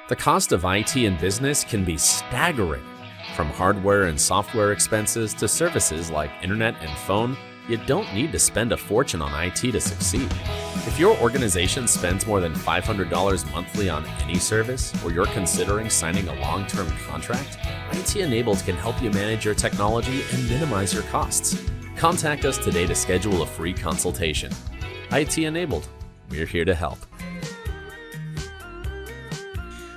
The cost of IT in business can be staggering. From hardware and software expenses to services like internet and phone, you don't need to spend a fortune on IT to succeed. If your organization spends more than $500 monthly on any service, or you're considering signing a long-term contract, IT Enabled can help you manage your technology and minimize your costs. Contact us today to schedule a free consultation. IT Enabled, we're here to help.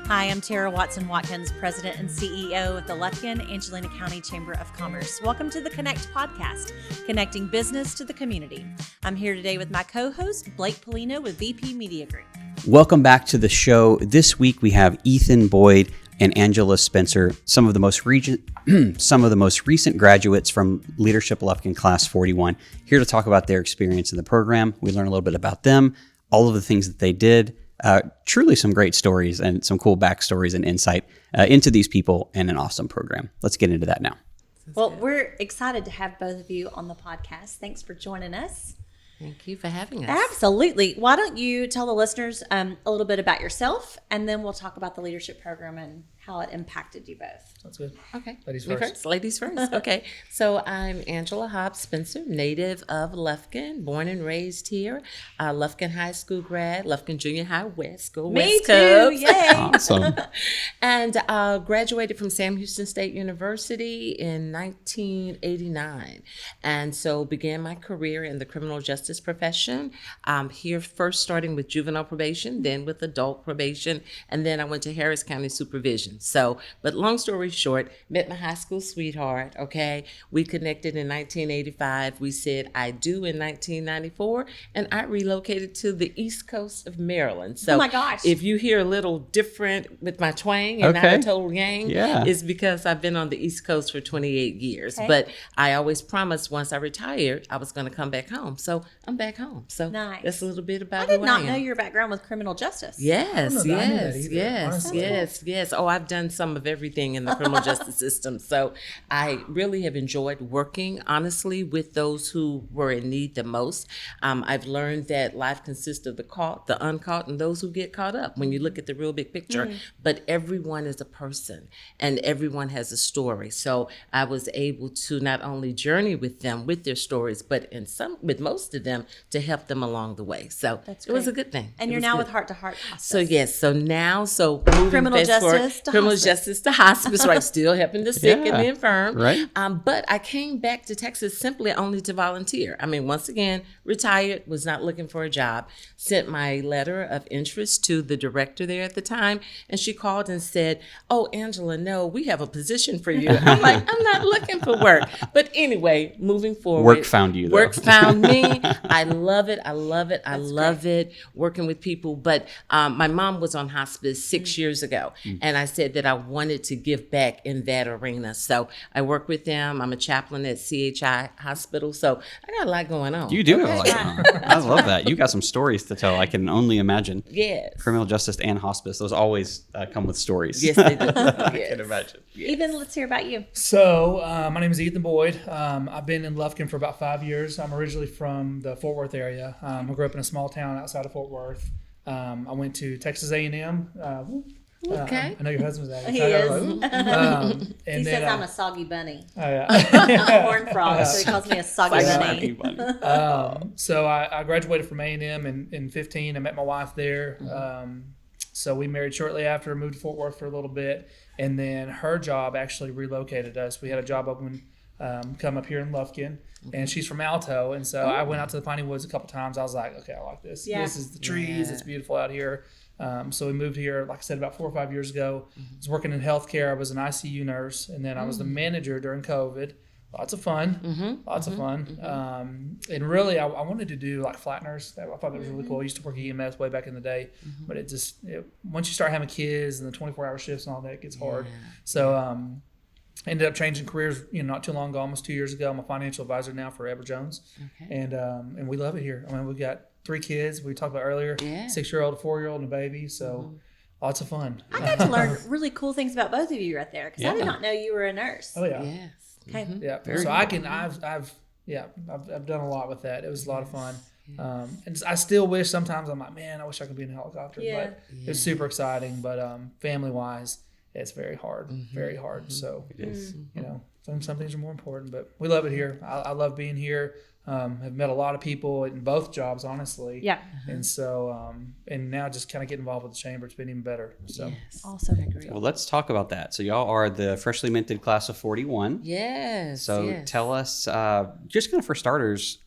Hi, I'm Tara Watson-Watkins, President and CEO of the Lufkin, Angelina County Chamber of Commerce. Welcome to the Connect podcast, connecting business to the community. I'm here today with my co-host, Blake Pollino with VP Media Group. Welcome back to the show. This week we have Ethan Boyd and Angela Spencer, some of the most recent graduates from Leadership Lufkin Class 41, here to talk about their experience in the program. We learn a little bit about them, all of the things that they did. Truly some great stories and some cool backstories and insight into these people and an awesome program. Let's get into that now. Well, we're excited to have both of you on the podcast. Thanks for joining us. Thank you for having us. Absolutely. Why don't you tell the listeners a little bit about yourself, and then we'll talk about the leadership program and how it impacted you both. That's good. Okay. Ladies first. Ladies first. Okay. So I'm Angela Hobbs Spencer, native of Lufkin, born and raised here. Lufkin High School grad, Lufkin Junior High West, go Me West too. Cubs. Yay. Awesome. And graduated from Sam Houston State University in 1989. And so began my career in the criminal justice profession. Here first starting with juvenile probation, then with adult probation, and then I went to Harris County Supervision. So, but long story short, met my high school sweetheart, okay? We connected in 1985. We said I do in 1994, and I relocated to the East Coast of Maryland. So Oh my gosh. if you hear a little different with my twang and not Okay. a total yang, Yeah. it's because I've been on the East Coast for 28 years. Okay. But I always promised once I retired, I was going to come back home. So I'm back home. So Nice. that's a little bit about I did who not I know am. your background with criminal justice. Yes, I knew that yes, either, yes, honestly. yes. Oh, I've done some of everything in the criminal justice system. So I really have enjoyed working, honestly, with those who were in need the most. I've learned that life consists of the caught, the uncaught, and those who get caught up when you look at the real big picture. But everyone is a person and everyone has a story. So I was able to not only journey with them with their stories, but with most of them to help them along the way. So That's it was great. a good thing. And It you're was now good. with Heart to Heart Hospice. So yes, so moving Criminal fast forward, justice to criminal hospice. justice to hospice, right? Still helping the sick Yeah, and the infirm, right. But I came back to Texas simply only to volunteer. I mean, once again, retired, was not looking for a job. Sent my letter of interest to the director there at the time, and she called and said, "Oh, Angela, no, we have a position for you." I'm like, I'm not looking for work, but anyway, moving forward, Work found you, though. Work found me. I love it. I love it. I love it. Working with people. But my mom was on hospice 6 years ago, and I said that I wanted to give back in that arena. So I work with them. I'm a chaplain at CHI Hospital. So I got a lot going on. You do have a lot going on. I love that. You got some stories to tell. I can only imagine. Yes. Criminal justice and hospice, those always come with stories. Yes, they do. I Yes. can imagine. Ethan, let's hear about you. So, my name is Ethan Boyd. I've been in Lufkin for about 5 years. I'm originally from the Fort Worth area. I grew up in a small town outside of Fort Worth. I went to Texas A&M. Okay. I know your husband's at it. He So I is. gotta like, He and says then, I'm a soggy bunny. oh, yeah. I'm a horn frog, so he calls me a soggy Soggy bunny. bunny. So I graduated from A&M in 15. I met my wife there. So we married shortly after, moved to Fort Worth for a little bit, and then her job actually relocated us. We had a job open come up here in Lufkin, and she's from Alto, and so I went out to the Piney Woods a couple times. I was like, okay, I like this. Yeah. This is the trees. Yeah. It's beautiful out here. So we moved here, like I said, about 4 or 5 years ago. I was working in healthcare. I was an ICU nurse, and then I was the manager during COVID. Lots of fun. Lots of fun. And really, I wanted to do like flatteners. I thought that was really cool. I used to work at EMS way back in the day, but once you start having kids and the 24-hour shifts and all that, it gets hard. So ended up changing careers, not too long ago, almost 2 years ago. I'm a financial advisor now for Ever Jones, and we love it here. I mean, we've got 3 kids. We talked about earlier, 6-year-old, a 4-year-old, and a baby. So lots of fun. I got to learn really cool things about both of you right there because I did not know you were a nurse. Oh yeah. Yes. Okay. Yeah. Very So cool. I've done a lot with that. It was a lot of fun. And I still wish sometimes I'm like, man, I wish I could be in a helicopter. Yeah. But it's super exciting. But family wise, it's very hard, very hard. So It is. you know, some things are more important. But we love it here. I love being here. Have met a lot of people in both jobs, honestly. Yeah. And so, and now just kind of get involved with the chamber. It's been even better. So. Yes. Awesome. Well, let's talk about that. So y'all are the freshly minted class of 41. Yes. So yes. tell us, just kind of for starters,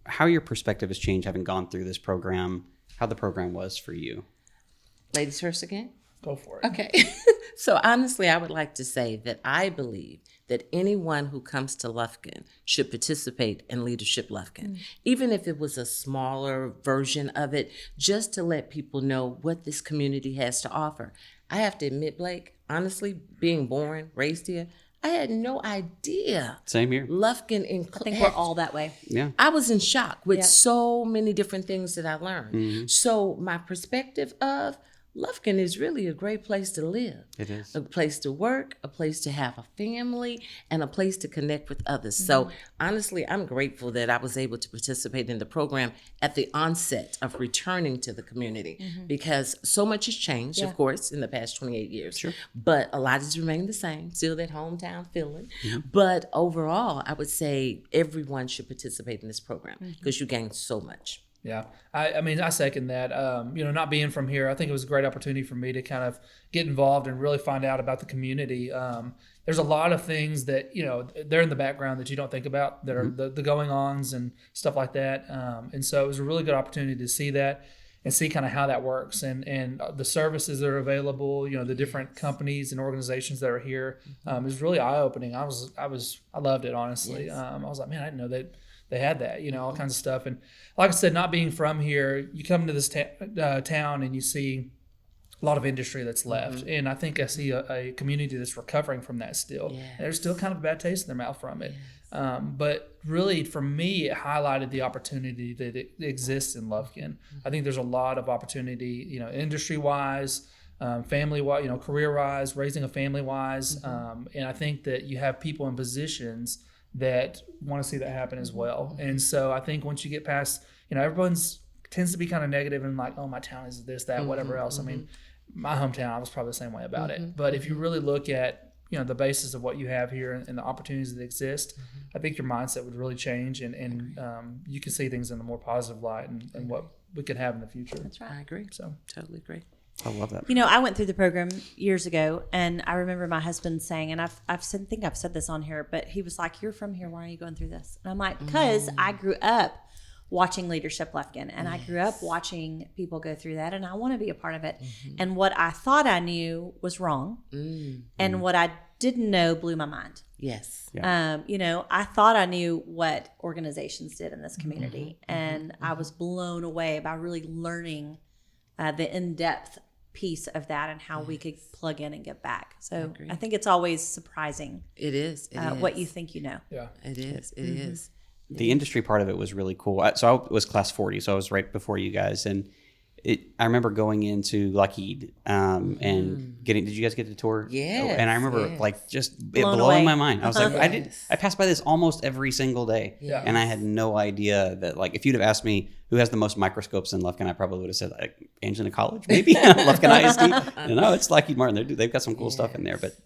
how your perspective has changed having gone through this program, how the program was for you. Ladies first again? Go for it. Okay. So honestly, I would like to say that I believe that anyone who comes to Lufkin should participate in Leadership Lufkin, even if it was a smaller version of it, just to let people know what this community has to offer. I have to admit, Blake, honestly, being born, raised here, I had no idea Same here. Lufkin I think we're all that way. Yeah. I was in shock with Yep. so many different things that I learned. So my perspective of Lufkin is really a great place to live. It is. A place to work, a place to have a family, and a place to connect with others. So honestly, I'm grateful that I was able to participate in the program at the onset of returning to the community because so much has changed, of course, in the past 28 years. Sure. But a lot has remained the same, still that hometown feeling. But overall, I would say everyone should participate in this program because you gain so much. Yeah, I mean, I second that. You know, not being from here, I think it was a great opportunity for me to kind of get involved and really find out about the community. There's a lot of things that, you know, they're in the background that you don't think about, that are the going-ons and stuff like that. And so it was a really good opportunity to see that and see kind of how that works and the services that are available, you know, the different companies and organizations that are here. It was really eye-opening. I loved it, honestly. I was like, man, I didn't know that they had that, you know, all kinds of stuff. And like I said, not being from here, you come to this town and you see a lot of industry that's left. And I think I see a community that's recovering from that still. Yes. There's still kind of a bad taste in their mouth from it. But really, for me, it highlighted the opportunity that exists in Lufkin. I think there's a lot of opportunity, you know, industry-wise, family-wise, you know, career-wise, raising a family-wise. And I think that you have people in positions that want to see that happen as well. And so I think once you get past, you know, everyone's tends to be kind of negative and like, oh, my town is this, that, whatever else. I mean, my hometown, I was probably the same way about it. But if you really look at, you know, the basis of what you have here and the opportunities that exist, I think your mindset would really change and you can see things in a more positive light and what we could have in the future. That's right. I agree. So Totally agree. I love that. You know, I went through the program years ago, and I remember my husband saying, and I think I've said this on here, but he was like, "You're from here. Why are you going through this?" And I'm like, "Because I grew up watching Leadership Lufkin, and I grew up watching people go through that, and I want to be a part of it." And what I thought I knew was wrong, and what I didn't know blew my mind. Yes. You know, I thought I knew what organizations did in this community, and I was blown away by really learning the in-depth piece of that and how we could plug in and give back. So I think it's always surprising It is. It is. what you think you know. yeah. It is. It is. The industry part of it was really cool. So I was class 40, so I was right before you guys. And I remember going into Lockheed and getting, did you guys get the tour? Yes, And I remember yes. like just it Blown blowing away. my mind. I was like, Yes. I passed by this almost every single day. Yeah. And I had no idea that, like, if you'd have asked me who has the most microscopes in Lufkin, I probably would have said like Angelina College, maybe Lufkin ISD. No, it's Lockheed Martin. They've got some cool stuff in there. But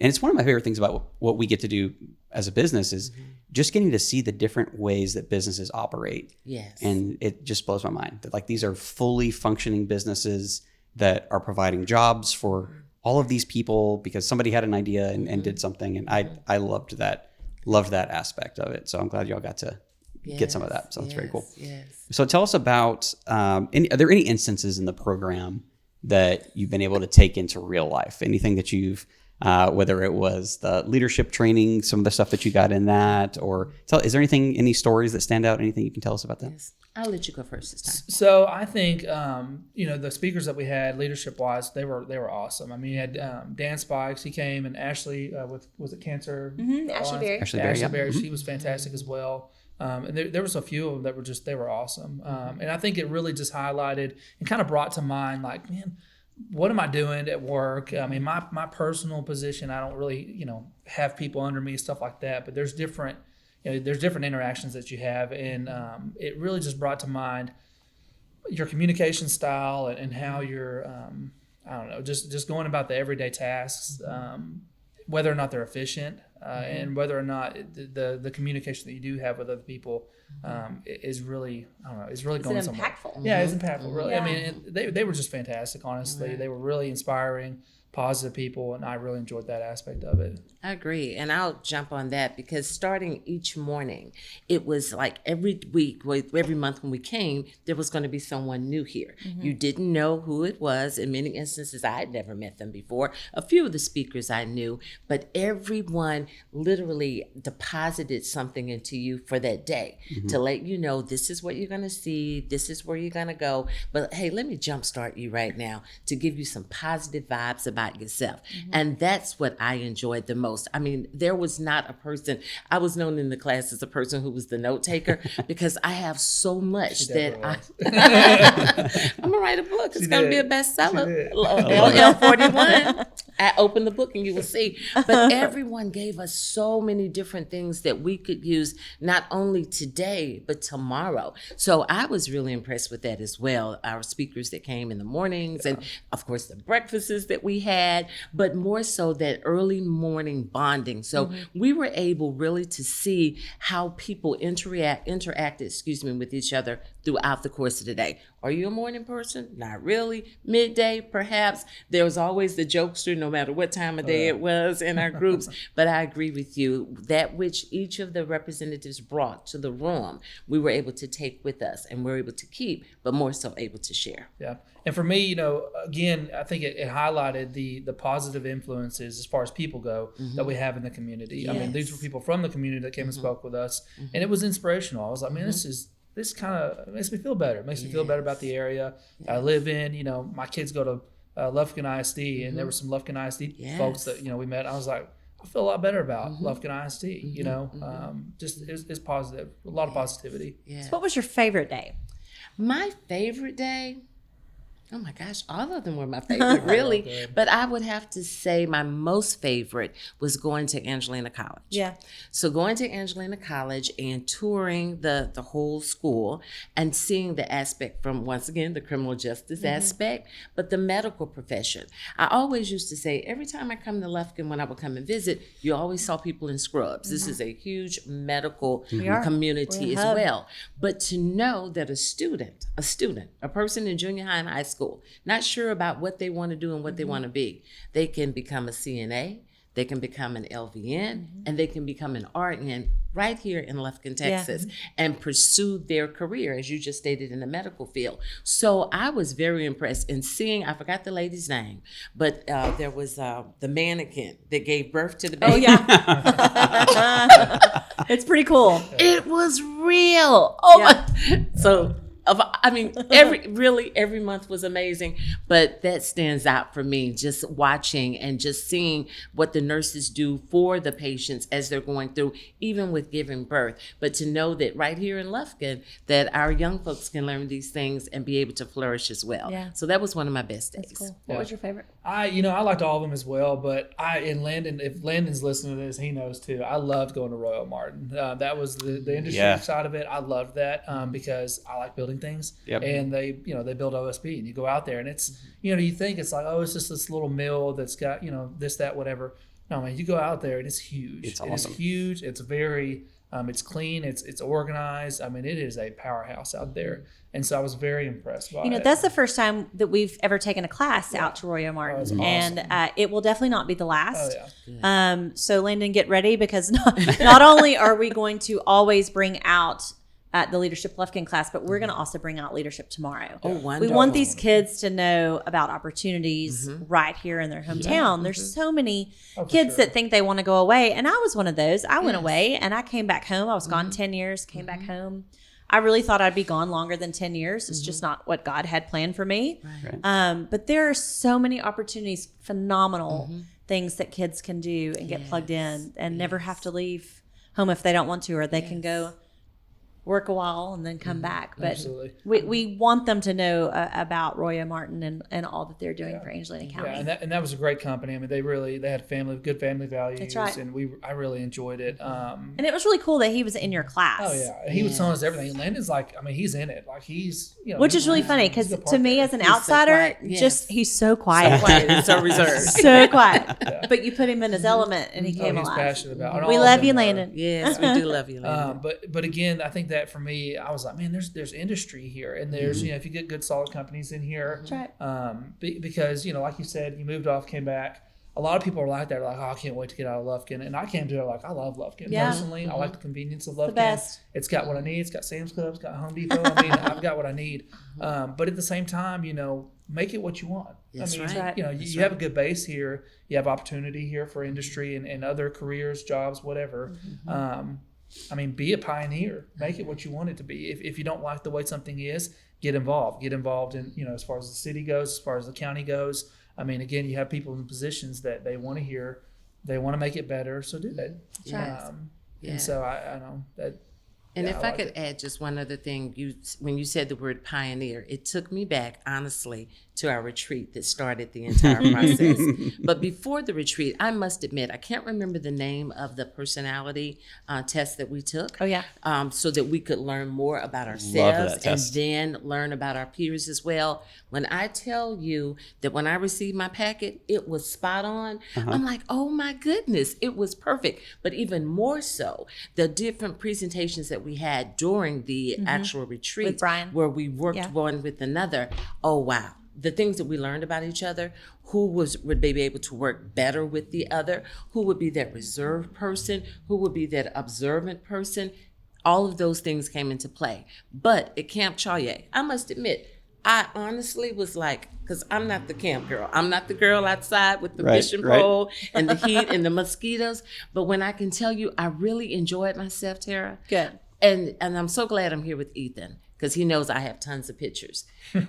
and it's one of my favorite things about what we get to do as a business is just getting to see the different ways that businesses operate. Yes. And it just blows my mind that like these are fully functioning businesses that are providing jobs for all of these people because somebody had an idea and did something. And I loved that aspect of it. So I'm glad y'all got to get some of that. So that's very cool. Yes. So tell us about, are there any instances in the program that you've been able to take into real life? Anything that you've, whether it was the leadership training, some of the stuff that you got in that, or is there anything, any stories that stand out? Anything you can tell us about that? Yes. I'll let you go first this time. So I think you know, the speakers that we had leadership wise, they were awesome. I mean, you had Dan Spikes, he came, and Ashley with was it Cancer? Ashley Berry. Ashley Berry, yeah. Berry, she was fantastic as well. And there was a few of them that were awesome. And I think it really just highlighted and kind of brought to mind like, man, what am I doing at work? I mean, my personal position, I don't really, you know, have people under me, stuff like that. But there's different, there's different interactions that you have, and it really just brought to mind your communication style and how you're, I don't know, just going about the everyday tasks, whether or not they're efficient, and whether or not the communication that you do have with other people is really, I don't know, is really going somewhere. Impactful? Yeah, it's impactful. Really, Yeah. I mean, they were just fantastic. Honestly, Right. they were really inspiring, positive people, and I really enjoyed that aspect of it. I agree. And I'll jump on that because starting each morning, it was like every week, every month when we came, there was going to be someone new here. You didn't know who it was. In many instances, I had never met them before. A few of the speakers I knew, but everyone literally deposited something into you for that day to let you know this is what you're going to see, this is where you're going to go. But hey, let me jumpstart you right now to give you some positive vibes about yourself. And that's what I enjoyed the most. I mean, there was not a person, I was known in the class as a person who was the note taker because I have so much that I'm going to write a book. It's going to be a bestseller. LL41. I open the book and you will see. But everyone gave us so many different things that we could use not only today, but tomorrow. So I was really impressed with that as well. Our speakers that came in the mornings and of course the breakfasts that we had, but more so that early morning bonding. So we were able really to see how people interacted, with each other throughout the course of the day. Are you a morning person? Not really. Midday, perhaps. There was always the jokester, no matter what time of day it was in our groups. But I agree with you. That which each of the representatives brought to the room, we were able to take with us and we're able to keep, but more so able to share. Yeah. And for me, again, I think it highlighted the positive influences as far as people go that we have in the community. I mean, these were people from the community that came and spoke with us, and it was inspirational. I was like, man, this kind of makes me feel better. It makes me feel better about the area I live in. My kids go to Lufkin ISD, and there were some Lufkin ISD folks that we met. I was like, I feel a lot better about Lufkin ISD. Just it's positive, a lot of positivity. Yeah. So what was your favorite day? My favorite day? Oh my gosh, all of them were my favorite, really. But I would have to say my most favorite was going to Angelina College. Yeah. So going to Angelina College and touring the whole school and seeing the aspect from, once again, the criminal justice aspect, but the medical profession. I always used to say, every time I come to Lufkin, when I would come and visit, you always saw people in scrubs. This is a huge medical community as well. But to know that a student, a person in junior high and high school, not sure about what they want to do and what they want to be, they can become a CNA, they can become an LVN, and they can become an RN right here in Lufkin, Texas, and pursue their career, as you just stated, in the medical field. So I was very impressed in seeing, I forgot the lady's name, but there was the mannequin that gave birth to the baby. Oh, yeah. It's pretty cool. It was real. Oh, my. So every month was amazing, but that stands out for me, just watching and just seeing what the nurses do for the patients as they're going through, even with giving birth. But to know that right here in Lufkin, that our young folks can learn these things and be able to flourish as well. Yeah. So that was one of my best days. That's cool. What was your favorite? I liked all of them as well, but if Landon's listening to this, he knows too. I loved going to Royal Martin. That was the industry side of it. I loved that because I like building things, and they build OSB, and you go out there, and it's you think it's like, oh, it's just this little mill that's got this, that, whatever. No, man, you go out there and it's huge. It's awesome. It's huge. It's very it's clean. It's organized. I mean, it is a powerhouse out there. And so I was very impressed by it. That's the first time that we've ever taken a class out to Royal Martin. Awesome. And it will definitely not be the last. Oh, yeah. So Landon, get ready, because not only are we going to always bring out the Leadership Lufkin class, but we're going to also bring out Leadership Tomorrow. Oh, wonderful. We want these kids to know about opportunities right here in their hometown. There's so many kids that think they want to go away. And I was one of those. I went away and I came back home. I was gone 10 years, came back home. I really thought I'd be gone longer than 10 years. It's just not what God had planned for me. Right. But there are so many opportunities, phenomenal things that kids can do and get plugged in and never have to leave home if they don't want to, or they can go work a while and then come back. But Absolutely. we want them to know about Roya Martin and all that they're doing for Angelina County. Yeah, and that was a great company. I mean, they had good family values. That's right. And I really enjoyed it. And it was really cool that he was in your class. Oh yeah, he was telling us everything. Landon's like, I mean, he's in it. Like he's, Which is really funny because to me as an He's so outsider, quiet. Yes. he's so quiet. Quiet and so reserved. So quiet. But you put him in his element and he came he's alive. passionate about it. We All love of you, them are. Landon. Yes, we do love you, Landon. But again, I think that for me, I was like, man, there's industry here, and there's if you get good solid companies in here, That's right. because like you said, you moved off, came back. A lot of people are like that, like, oh, I can't wait to get out of Lufkin, and I came to it like, I love Lufkin personally. I like the convenience of Lufkin. The best. It's got what I need. It's got Sam's Club. It's got Home Depot. I mean, I've got what I need. But at the same time, make it what you want. That's I mean, right. you have a good base here. You have opportunity here for industry and other careers, jobs, whatever. I mean, be a pioneer. Make it what you want it to be. If you don't like the way something is, get involved. Get involved in, as far as the city goes, as far as the county goes. I mean, again, you have people in positions that they want to hear, they want to make it better, so do that. Yes. And so I know that. And yeah, if I could add just one other thing, when you said the word pioneer, it took me back, honestly, to our retreat that started the entire process. But before the retreat, I must admit, I can't remember the name of the personality test that we took. Oh, yeah. So that we could learn more about Love ourselves that test. and then learn about our peers as well. When I tell you that when I received my packet, it was spot on, I'm like, oh my goodness, it was perfect. But even more so, the different presentations that we had during the actual retreat With Brian. where we worked one with another. Oh, wow. The things that we learned about each other, who would be able to work better with the other, who would be that reserved person, who would be that observant person. All of those things came into play. But at Camp Chauye, I must admit, I honestly was like, because I'm not the camp girl. I'm not the girl outside with the fishing pole and the heat and the mosquitoes. But when I can tell you, I really enjoyed myself, Tara. Good. And I'm so glad I'm here with Ethan because he knows I have tons of pictures.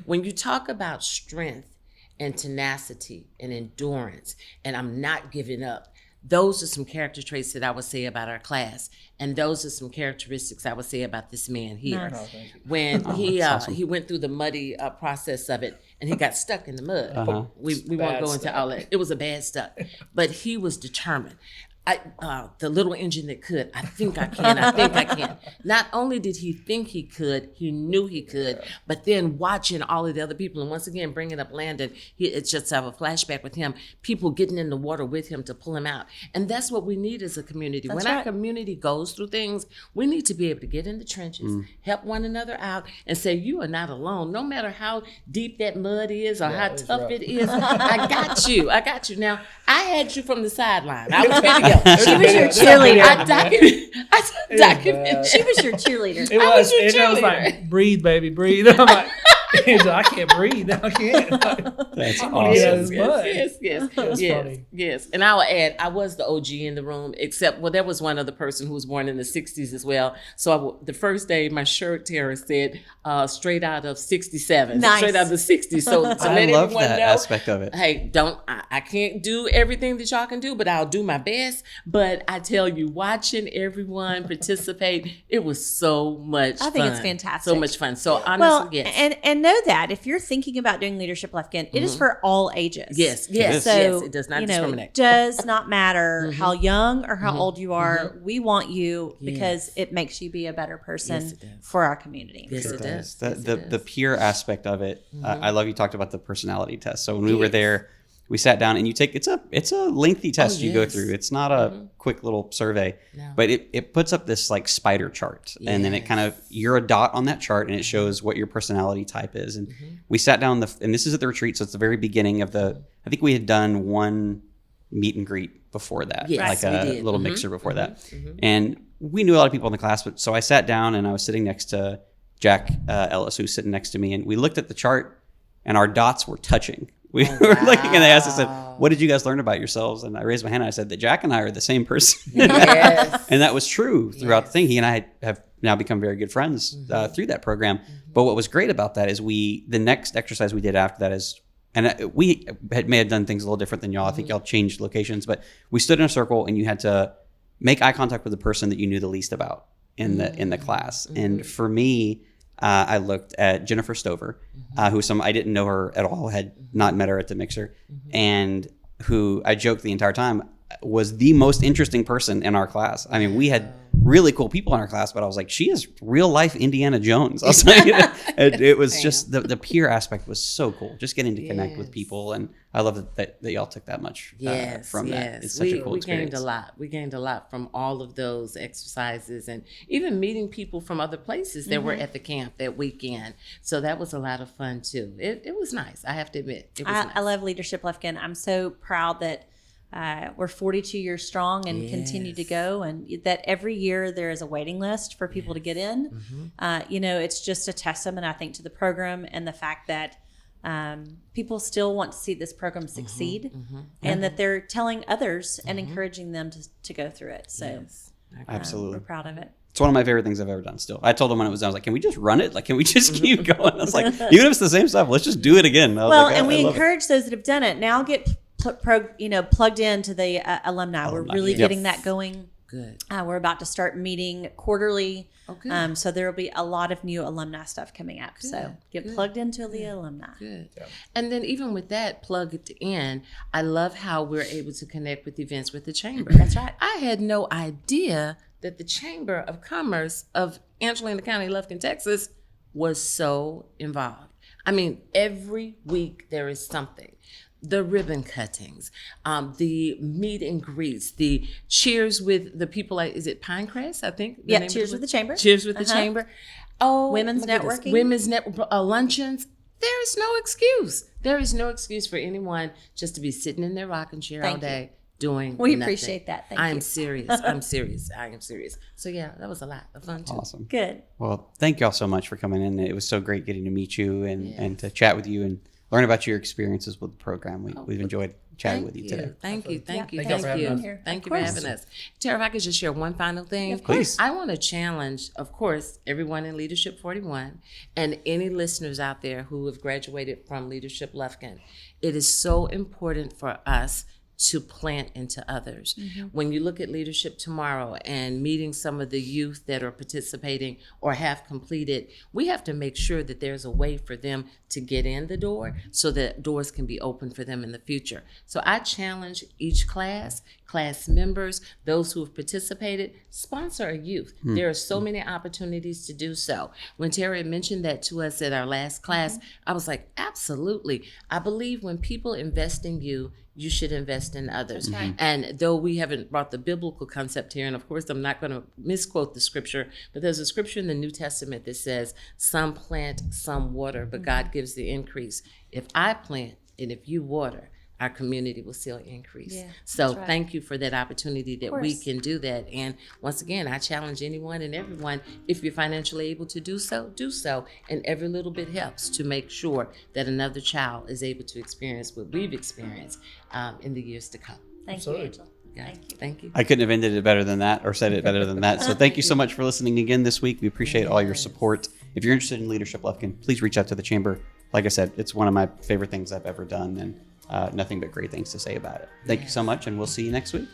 When you talk about strength and tenacity and endurance, and I'm not giving up, those are some character traits that I would say about our class. And those are some characteristics I would say about this man here. Nice. When he awesome. he went through the muddy process of it and he got stuck in the mud. We won't Bad go into stuck. all that. It was a bad stuck. But he was determined. The little engine that could, I think I can. Not only did he think he could, he knew he could, but then watching all of the other people, and once again, bringing up Landon, it's just have a flashback with him, people getting in the water with him to pull him out. And that's what we need as a community. That's when right. our community goes through things, we need to be able to get in the trenches, help one another out, and say, you are not alone. No matter how deep that mud is or how it's tough rough. it is, I got you. Now, I had you from the sideline. I was ready to go. She was your cheerleader. I documented. She was your cheerleader. It I was your was cheerleader. like, breathe, baby, breathe. I'm like, I can't breathe. I can't. That's I'm awesome. gonna get out of this mud. Yes. funny. Yes. And I will add, I was the OG in the room, except, there was one other person who was born in the 60s as well. So the first day, my shirt, Tara, said, straight out of 67. Nice. Straight out of the 60s. So to I let love everyone that know, aspect of it. hey, I can't do everything that y'all can do, but I'll do my best. But I tell you, watching everyone participate, it was so much fun. I think it's fantastic. So much fun. So honestly, Well, yes. and know that if you're thinking about doing Leadership Lufkin, it is for all ages. Yes. is. So, yes, it does not It discriminate. does not matter how young or how old you are. We want you because Yes. it makes you be a better person Yes, it does. for our community. Yes, it does. Yes, it The does. peer aspect of it. I love you talked about the personality test. So when we were there, we sat down and you take it's a lengthy test you go yes. through. It's not a quick little survey, No. but it puts up this like spider chart, and then it kind of you're a dot on that chart, and it shows what your personality type is. And we sat down and this is at the retreat, so it's the very beginning of the. I think we had done one meet and greet before that, Yes, like we a did. little mixer before that, and we knew a lot of people in the class. But so I sat down and I was sitting next to Jack Ellis, who's sitting next to me, and we looked at the chart, and our dots were touching. We were looking, and they asked us, said, "What did you guys learn about yourselves?" And I raised my hand and I said that Jack and I are the same person. Yes. And that was true throughout the thing. He and I have now become very good friends through that program. But what was great about that is the next exercise we did after that is, and we may have done things a little different than y'all. I think y'all changed locations, but we stood in a circle and you had to make eye contact with the person that you knew the least about. in the class. And for me, I looked at Jennifer Stover, who I didn't know her at all, had not met her at the mixer, and who I joked the entire time was the most interesting person in our class. I mean, we had really cool people in our class, but I was like, she is real life Indiana Jones. I was like, it was just the peer aspect was so cool. Just getting to connect with people, and I love that y'all took that much from that. It's such a cool experience. We gained a lot from all of those exercises, and even meeting people from other places that were at the camp that weekend. So that was a lot of fun too. It was nice. I have to admit, it was nice. I love Leadership Lufkin. I'm so proud that we're 42 years strong and continue to go, and that every year there is a waiting list for people to get in. It's just a testament, I think, to the program and the fact that people still want to see this program succeed, and that they're telling others and encouraging them to go through it. So absolutely, we're proud of it. It's one of my favorite things I've ever done still. I told them when it was done, I was like, can we just run it? Like, can we just keep going? I was like, even if it's the same stuff, let's just do it again. And we encourage those that have done it now get plugged into the alumni. We're really getting that going. Good. We're about to start meeting quarterly. Okay. So there will be a lot of new alumni stuff coming up. Good. So get plugged into the alumni. Good. Yeah. And then even with that plugged in, I love how we're able to connect with events with the Chamber. That's right. I had no idea that the Chamber of Commerce of Angelina County, Lufkin, Texas was so involved. I mean, every week there is something. The ribbon cuttings, the meet and greets, the cheers with the people. Is it Pinecrest? I think. Yeah, cheers with the Chamber. Cheers with the Chamber. Oh, women's networking. Women's luncheons. There is no excuse. There is no excuse for anyone just to be sitting in their rocking chair all day doing We nothing. appreciate that. Thank you. I am serious. I am serious. So yeah, that was a lot of fun too. Awesome. Good. Well, thank y'all so much for coming in. It was so great getting to meet you and to chat with you and learn about your experiences with the program. We've enjoyed chatting with you today. Thank you for having us. Tara, if I could just share one final thing. Of course. I want to challenge, of course, everyone in Leadership 41 and any listeners out there who have graduated from Leadership Lufkin. It is so important for us to plant into others. When you look at Leadership Tomorrow and meeting some of the youth that are participating or have completed, we have to make sure that there's a way for them to get in the door so that doors can be open for them in the future. So I challenge each class members, those who have participated, sponsor a youth. There are so many opportunities to do so. When Tara mentioned that to us at our last class, I was like, absolutely. I believe when people invest in you, you should invest in others. That's right. And though we haven't brought the biblical concept here, and of course I'm not going to misquote the scripture, but there's a scripture in the New Testament that says, some plant, some water, but God gives the increase. If I plant and if you water, our community will still increase. Yeah, so right. Thank you for that opportunity that we can do that. And once again, I challenge anyone and everyone, if you're financially able to do so, do so. And every little bit helps to make sure that another child is able to experience what we've experienced in the years to come. Thank you, Angela. Thank you. I couldn't have ended it better than that or said it better than that. So thank you so much for listening again this week. We appreciate all your support. If you're interested in Leadership Lufkin, please reach out to the Chamber. Like I said, it's one of my favorite things I've ever done, and nothing but great things to say about it. Thank you so much, and we'll see you next week.